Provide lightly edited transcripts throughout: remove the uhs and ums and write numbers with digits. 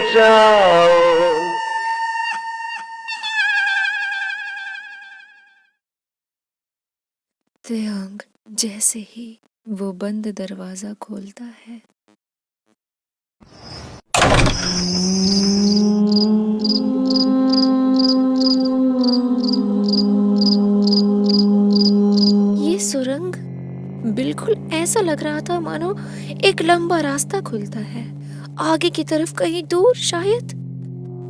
जाओ। त्रियांग जैसे ही वो बंद दरवाजा खोलता है, ये सुरंग बिल्कुल ऐसा लग रहा था मानो एक लंबा रास्ता खुलता है आगे की तरफ, कहीं दूर शायद,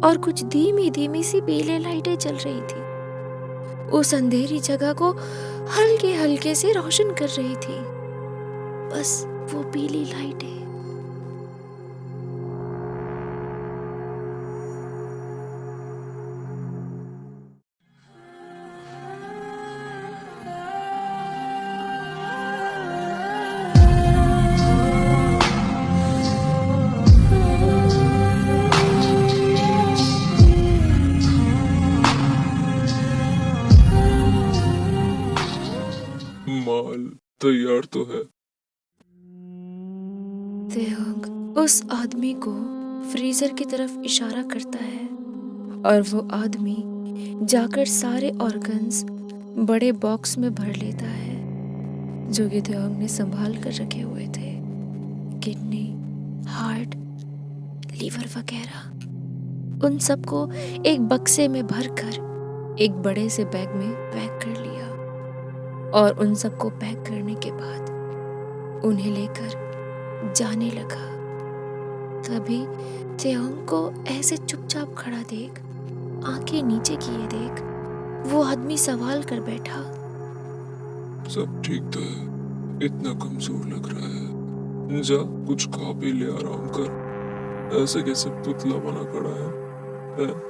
और कुछ धीमी धीमी सी पीले लाइटें जल रही थी। उस अंधेरी जगह को हल्के हल्के से रोशन कर रही थी बस वो पीली लाइटें। माल तैयार तो है। त्रियांग उस आदमी को फ्रीजर की तरफ इशारा करता है और वो आदमी जाकर सारे ऑर्गन्स बड़े बॉक्स में भर लेता है जो कि त्रियांग ने संभाल कर रखे हुए थे। किडनी, हार्ट, लीवर वगैरह, उन सबको एक बक्से में भरकर एक बड़े से बैग में पैक कर लिया और उन सबको पैक करने के बाद उन्हें लेकर जाने लगा। तभी त्रियांग को ऐसे चुपचाप खड़ा देख, आंखें नीचे किए देख, वो आदमी सवाल कर बैठा, सब ठीक तो है? इतना कमजोर लग रहा है, जा कुछ खा पी ले, आराम कर। ऐसे कैसे पुतला बना खड़ा है?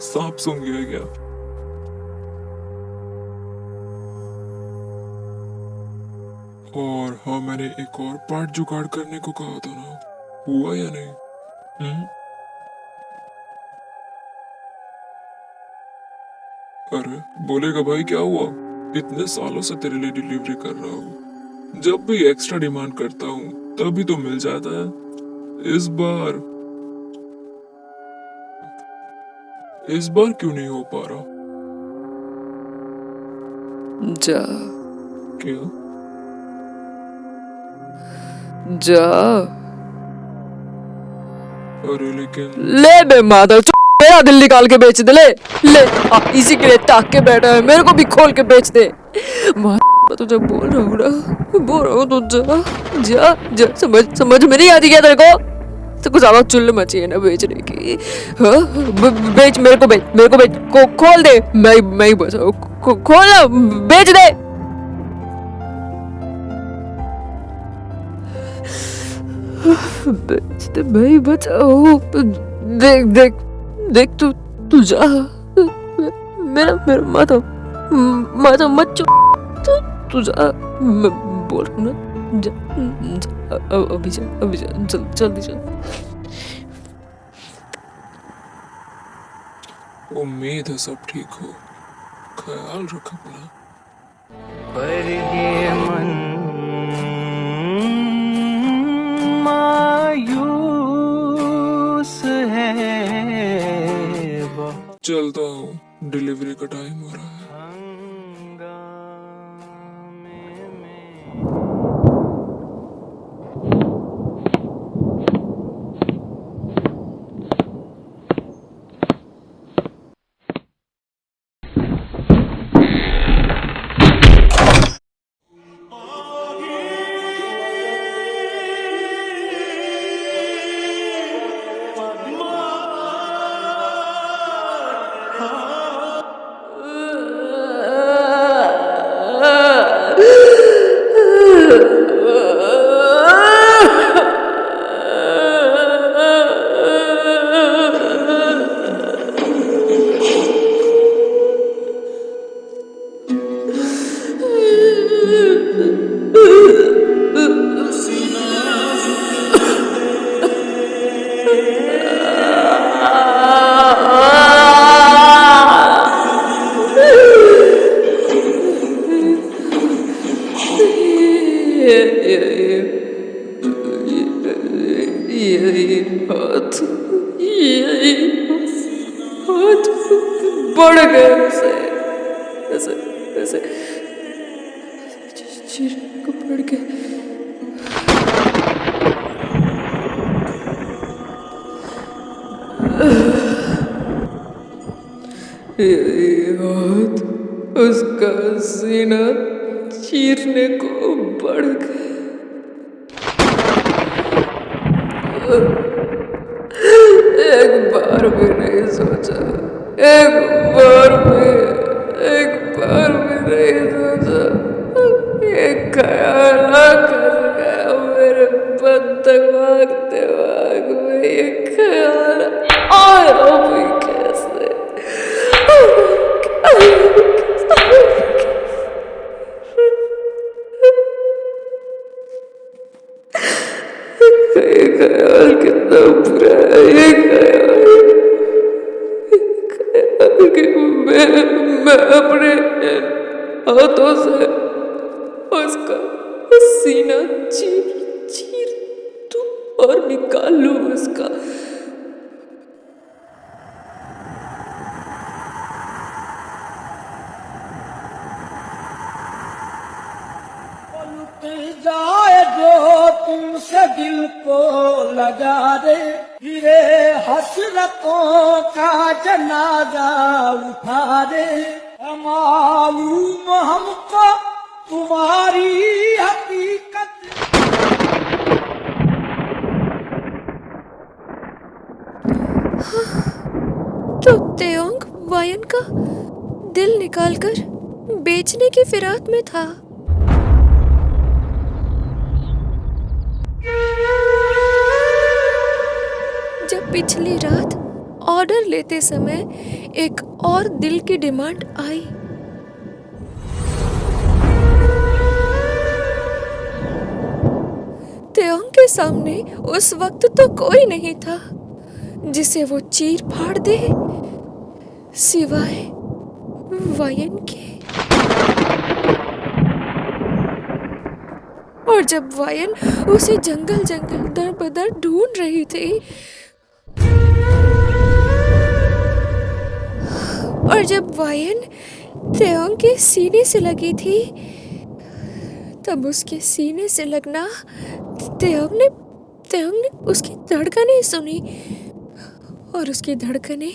सांप सूंघ गया क्या? और हाँ, मैंने एक और पार्ट जुगाड़ करने को कहा था ना, हुआ या नहीं? अरे बोलेगा भाई, क्या हुआ? इतने सालों से तेरे लिए डिलीवरी कर रहा हूँ, जब भी एक्स्ट्रा डिमांड करता हूँ तभी तो मिल जाता है। इस बार क्यों नहीं हो पा रहा? जा क्या? जा अरे लेकिन ले बे माधव, मेरा दिल निकाल के बेच दे। ले ले इसी के लिए ताक के बैठा है, मेरे को भी खोल के बेच दे। मैं तुझे बोल रहा हूँ ना, बोल रहा हूँ तू जा जा जा। समझ में नहीं आती क्या तेरे को? तो कुछ ज्यादा चुल्ल मची है ना बेचने की। हाँ बेच, मेरे को बेच, खोल दे। मैं ही बचाऊ, खोल ना, बेच दे। बेच दे, मैं ही बचाऊ। देख देख देख, तू जा। मेरा माथा मत तू जा। मैं बोल रहा हूँ ना, जा अभी जा जल्दी जा। उम्मीद है सब ठीक हो, ख्याल रख अपना। पर ये मन मायूस है। चलता हूँ, डिलीवरी का टाइम हो रहा है। बढ़ गए उसे, ऐसे ऐसे चीरने को पड़ गए। ये हाथ उसका सीना चीरने को बढ़ गए। एक बार भी नहीं सोचा, एक बार भी नहीं सोचा, ये ख्याल कर गया मेरे दिमाग में, ये ख्याल आया भी कैसे? ये ख्याल कितना बुरा है, ये ख्याल कि मैं अपने हाथों से उसका सीना चीर दूं और निकाल लूं उसका। लुट जाए जो तुमसे दिल को लगा दे, फिरे हसरतों का जनाजा उठा दे। मालूम हमको तुम्हारी हकीकत। तो तेओंग वायन का दिल निकालकर बेचने की फिराक में था। जब पिछली रात ऑर्डर लेते समय एक और दिल की डिमांड आई, तेओंग के सामने उस वक्त तो कोई नहीं था जिसे वो चीर फाड़ दे सिवाय वायन के। और जब वायन उसे जंगल दर बदर ढूंढ रही थी, और जब वायन तेओंग के सीने से लगी थी, तब उसके सीने से लगना तेओंग ने उसकी धड़कनें सुनी। और उसकी धड़कनें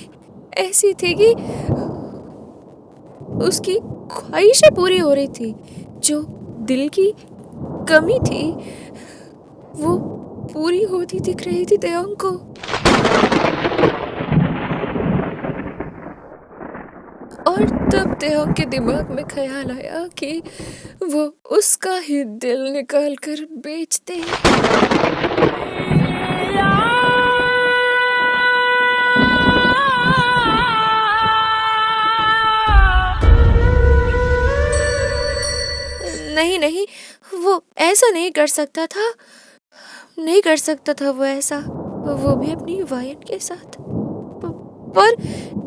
ऐसी थी कि उसकी ख्वाहिशें पूरी हो रही थी। जो दिल की कमी थी वो पूरी होती दिख रही थी तेओंग को। और तब तेओंग के दिमाग में ख्याल आया कि वो उसका ही दिल निकाल कर बेच दे। नहीं, वो ऐसा नहीं कर सकता था वो ऐसा, वो भी अपनी वायन के साथ। पर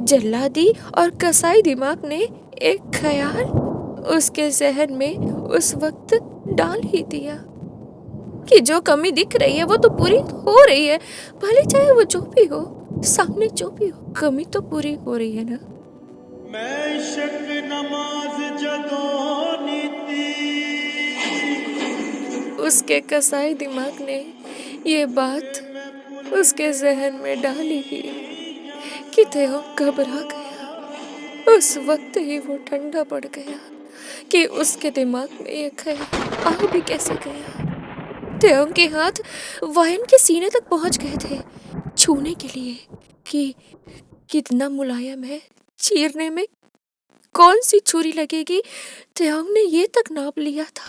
जल्लादी और कसाई दिमाग ने एक ख्याल उसके जहन में उस वक्त डाल ही दिया कि जो कमी दिख रही है वो तो पूरी हो रही है, भले चाहे वो जो भी हो, सामने जो भी हो, कमी तो पूरी हो रही है ना। मैं शक नमाज जदों नीति। उसके कसाई दिमाग ने ये बात उसके जहन में डाली ही कि तेओंग घबरा गया। उस वक्त ही वो ठंडा पड़ गया कि उसके दिमाग में ये ख्याल आ भी कैसे गया। तेओंग के हाथ वायन के सीने तक पहुंच गए थे छूने के लिए कि कितना मुलायम है, चीरने में कौन सी छुरी लगेगी। तेओंग ने ये तक नाप लिया था।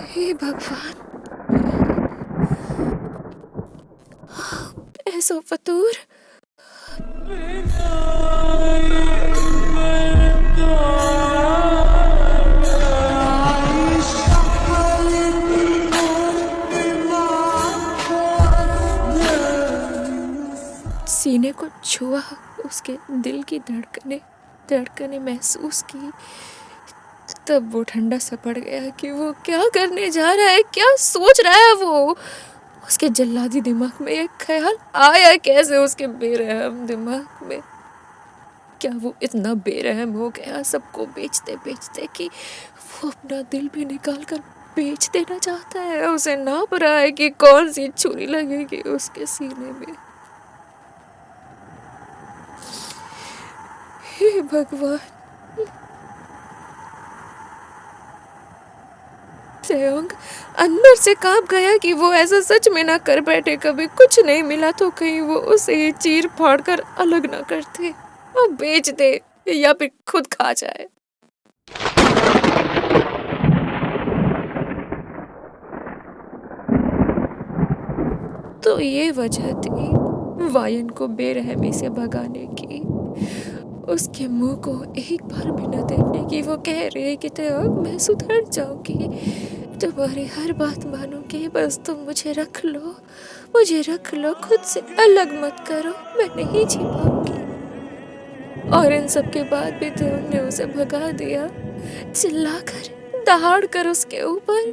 हे भगवान, ऐसो फतूर। सीने को छुआ, उसके दिल की धड़कने महसूस की, तब वो ठंडा सा पड़ गया कि वो क्या करने जा रहा है, क्या सोच रहा है वो। उसके जल्लादी दिमाग में एक ख्याल आया कैसे उसके बेरहम दिमाग में? क्या वो इतना बेरहम हो गया सबको बेचते बेचते कि वो अपना दिल भी निकाल कर बेच देना चाहता है? उसे नाप रहा है कि कौन सी छुरी लगेगी उसके सीने में। हे भगवान, त्रेयांग अंदर से कांप गया कि वो ऐसा सच में ना कर बैठे। कभी कुछ नहीं मिला तो कहीं वो उसे ही चीर फाड़ कर अलग ना करते और बेच दे या फिर खुद खा जाए। तो ये वजह थी वायन को बेरहमी से भगाने की, उसके मुंह को एक बार भी न देखने की। वो कह रही है कि त्रेयांग मैं सुधर जाऊंगी, तुम्हारी हर बात मानूंगी, बस तुम मुझे रख लो, खुद से अलग मत करो, मैं नहीं जी पाऊंगी। और इन सब के बाद भी त्रेयांग ने उसे भगा दिया, चिल्लाकर दहाड़ कर उसके ऊपर।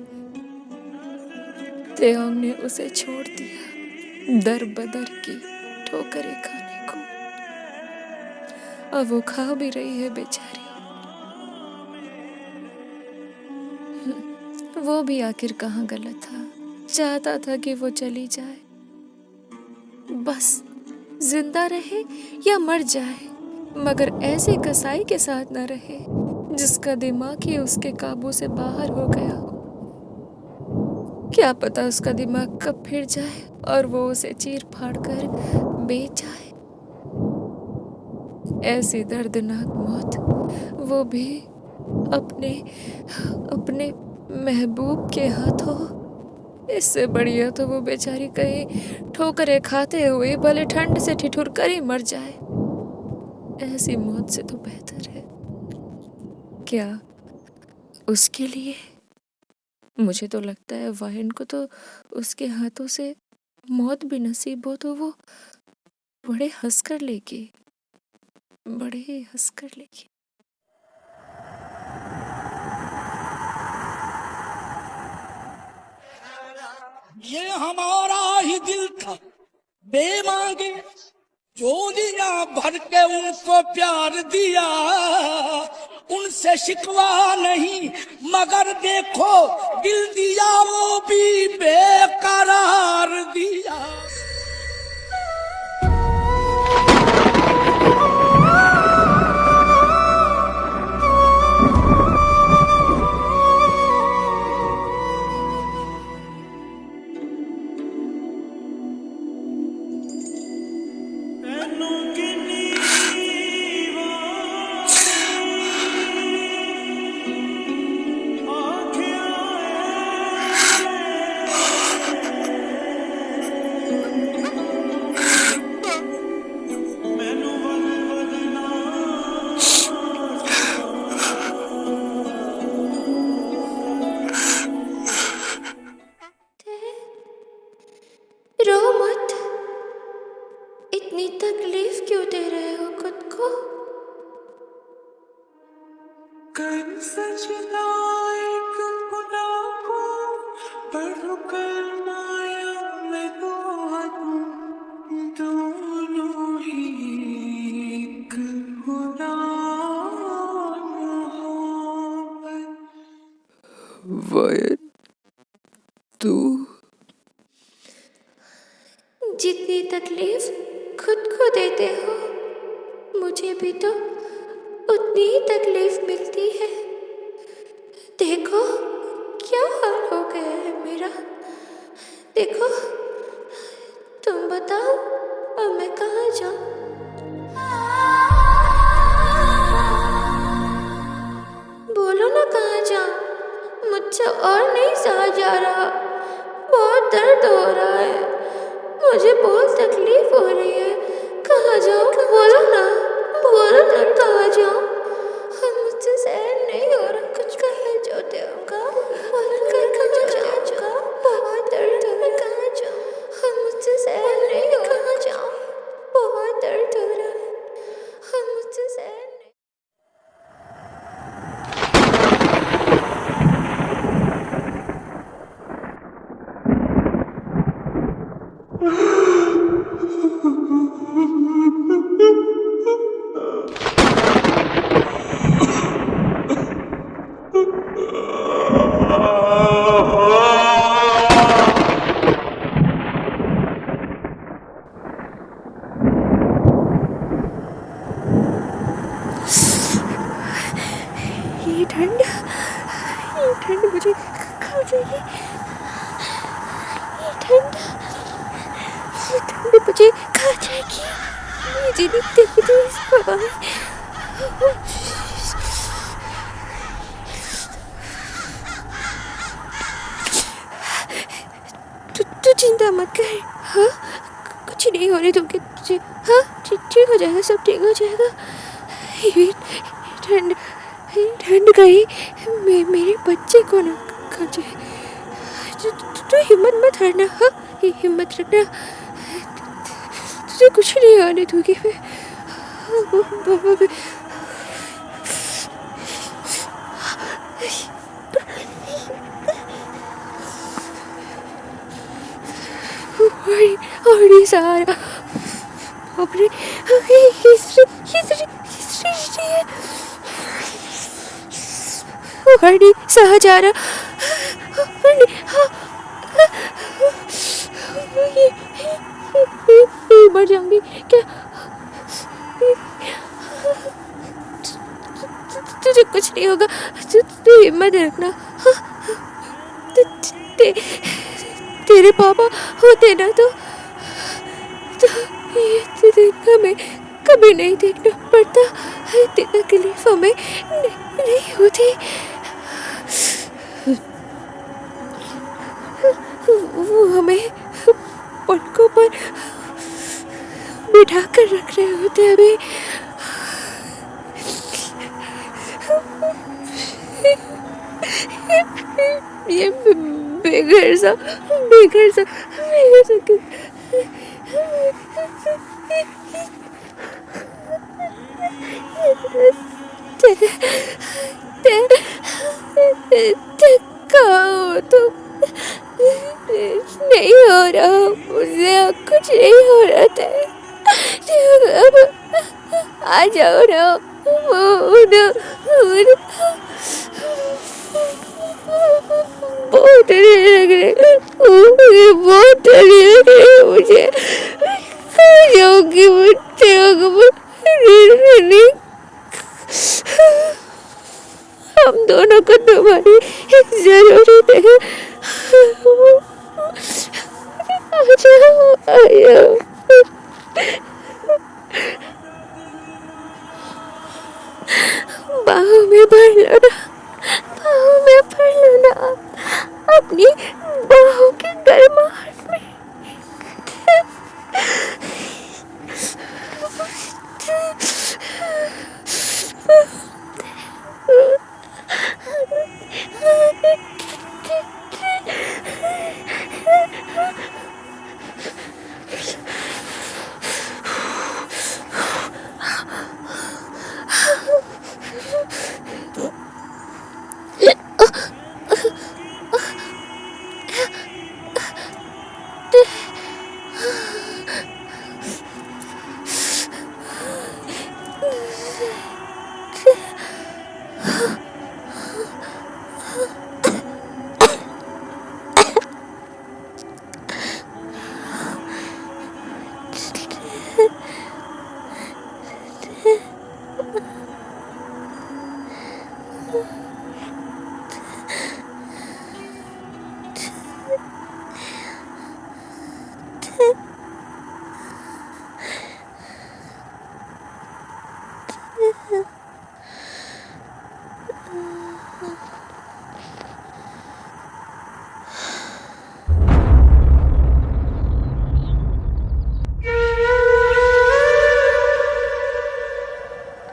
त्रेयांग ने उसे छोड़ दिया दर बदर की ठोकरें खाने को। अब वो खा भी रही है बेचारी। वो भी आखिर कहाँ गलत था? चाहता था कि वो चली जाए, बस जिंदा रहे या मर जाए, मगर ऐसे कसाई के साथ न रहे जिसका दिमाग ही उसके काबू से बाहर हो गया हो। क्या पता उसका दिमाग कब फिर जाए और वो उसे चीर फाड़ कर बेच जाए। ऐसी दर्दनाक मौत, वो भी अपने महबूब के हाथों। इससे बढ़िया तो वो बेचारी कहीं ठोकरें खाते हुए भले ठंड से ठिठुर कर ही मर जाए। ऐसी मौत से तो बेहतर है। क्या उसके लिए? मुझे तो लगता है वायन को तो उसके हाथों से मौत भी नसीब हो तो वो बड़े हंस कर लेगी। ये हमारा ही दिल था बेमांगे, जो दिया भर के उनको प्यार दिया। उनसे शिकवा नहीं मगर देखो दिल दिया वो भी बेकरार दिया। रो मत, इतनी तकलीफ क्यों दे रहे हो खुद को? कर सजना एक खुदा को पढ़ कर माया में दोनों ही एक खुदा मोहब्बत। वायन तू जितनी तकलीफ खुद को देते हो, मुझे भी तो उतनी ही तकलीफ मिलती है। देखो क्या हाल हो गया है मेरा। देखो, तुम बताओ अब मैं कहाँ जाऊँ? बोलो ना कहाँ जाऊँ? मुझसे और नहीं सहा जा रहा, बहुत दर्द हो रहा है, मुझे बहुत तकलीफ हो रही है। कहाँ जाऊँ? बोलो ना कहाँ जाऊँ? हम मुझसे सहन नहीं हो रहा, कुछ कहे जो होगा। बोलो ना कहाँ जाऊँगा? बहुत दर्द हो रहा है, कहाँ जाऊँ? हम मुझसे सहन नहीं हो रहा, कहाँ जाऊँ? बहुत दर्द हो रहा है, हम मुझसे सहन नहीं। ये ठंड मुझे खा जाएगी। ये ठंड मुझे खा जाएगी। मुझे नहीं देखती इस हवाएं। तू चिंता मत कर। हाँ, कुछ नहीं होने दूंगी तुझे। हाँ, ठीक हो जाएगा, सब ठीक हो जाएगा। ये ठंड गई, मेरे बच्चे को ना खा जाए। तू हिम्मत मत हारना। हाँ, हिम्मत रखना, तुझे कुछ नहीं होने दूंगी मैं। और सहारा अपने हिस्ट्री है। हरनी सहा जा रहा। मर जाऊंगी क्या? तुझे कुछ नहीं होगा, तू हिम्मत रखना। तेरे पापा होते ना तो ये हमें कभी नहीं देखना पड़ता। इतना तकलीफ हमें नहीं होती। वो हमें पलकों पर बिठा कर रख रहे होते अभी। ये बेघर सा तो नहीं हो रहा मुझे, कुछ नहीं हो रहा था। अब आ जाओ ना। बहुत डर लग रहे, बहुत डर लग रहे मुझे। जाऊंगी मुझसे हम दोनों को तुम्हारी जरूरत है। आ जाओ। बाहों में भर लो ना अपनी बाहों की गर्माहट में।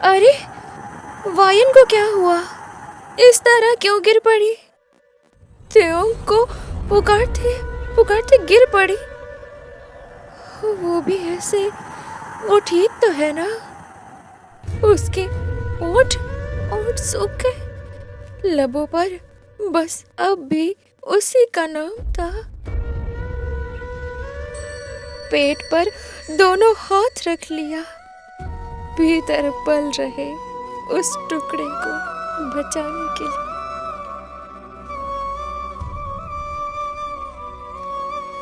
अरे वायन को क्या हुआ? इस तरह क्यों गिर पड़ी? त्योंग को पुकारते गिर पड़ी। वो भी ऐसे। वो ठीक तो है ना? उसके ओठ सूख गए, लबों पर बस अब भी उसी का नाम था। पेट पर दोनों हाथ रख लिया, भीतर पल रहे उस टुकड़े को बचाने के लिए।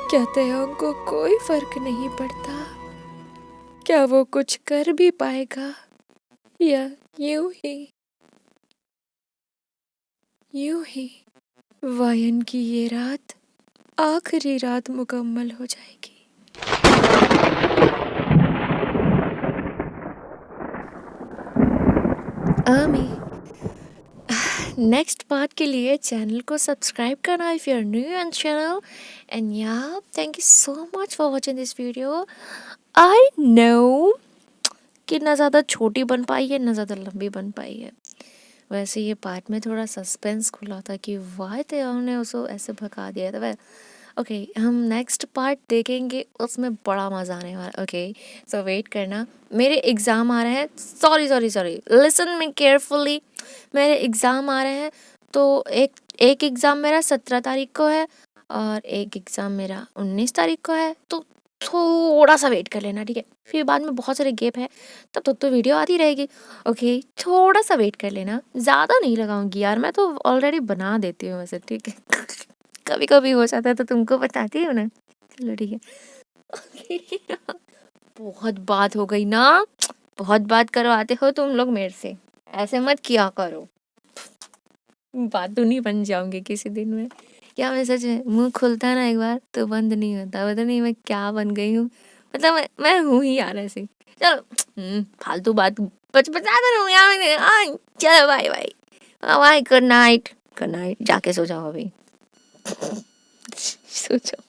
क्या तयंग को कोई फर्क नहीं पड़ता? क्या वो कुछ कर भी पाएगा या यूं ही वायन की ये रात आखिरी रात मुकम्मल हो जाएगी। आमी नेक्स्ट पार्ट के लिए चैनल को सब्सक्राइब करना if you are new on channel. And yeah thank you so much for watching this video. I know कि ना ज़्यादा छोटी बन पाई है ना ज़्यादा लंबी बन पाई है। वैसे ये पार्ट में थोड़ा सस्पेंस खुला था कि वाई तयंग ने उसको ऐसे भगा दिया था। वह ओके हम नेक्स्ट पार्ट देखेंगे, उसमें बड़ा मज़ा आने वाला। ओके सो वेट करना, मेरे एग्ज़ाम आ रहे हैं। Sorry listen me carefully. मेरे एग्ज़ाम आ रहे हैं, तो एक एग्ज़ाम मेरा 17 तारीख को है और एक एग्ज़ाम मेरा 19 तारीख को है। तो थोड़ा सा वेट कर लेना, ठीक है? फिर बाद में बहुत सारे गैप है, तब तक तो वीडियो आती रहेगी। ओके थोड़ा सा वेट कर लेना, ज़्यादा नहीं लगाऊंगी यार, मैं तो ऑलरेडी बना देती हूँ वैसे, ठीक है? कभी कभी हो जाता है तो तुमको बताती हूँ ना। चलो ठीक है। बहुत बात हो गई ना, बहुत बात करवाते हो तुम लोग मेरे से, ऐसे मत किया करो। बात तो नहीं बन जाऊंगी किसी दिन में। क्या मैं सच में मुंह खुलता है ना एक बार तो बंद नहीं होता। पता नहीं मैं क्या बन गई हूँ, मतलब मैं हूँ ही यार ऐसे। चलो फालतू बात बचा कर यार। चलो bye bye bye, good night जाके सो जाओ अभी। सो जाओ।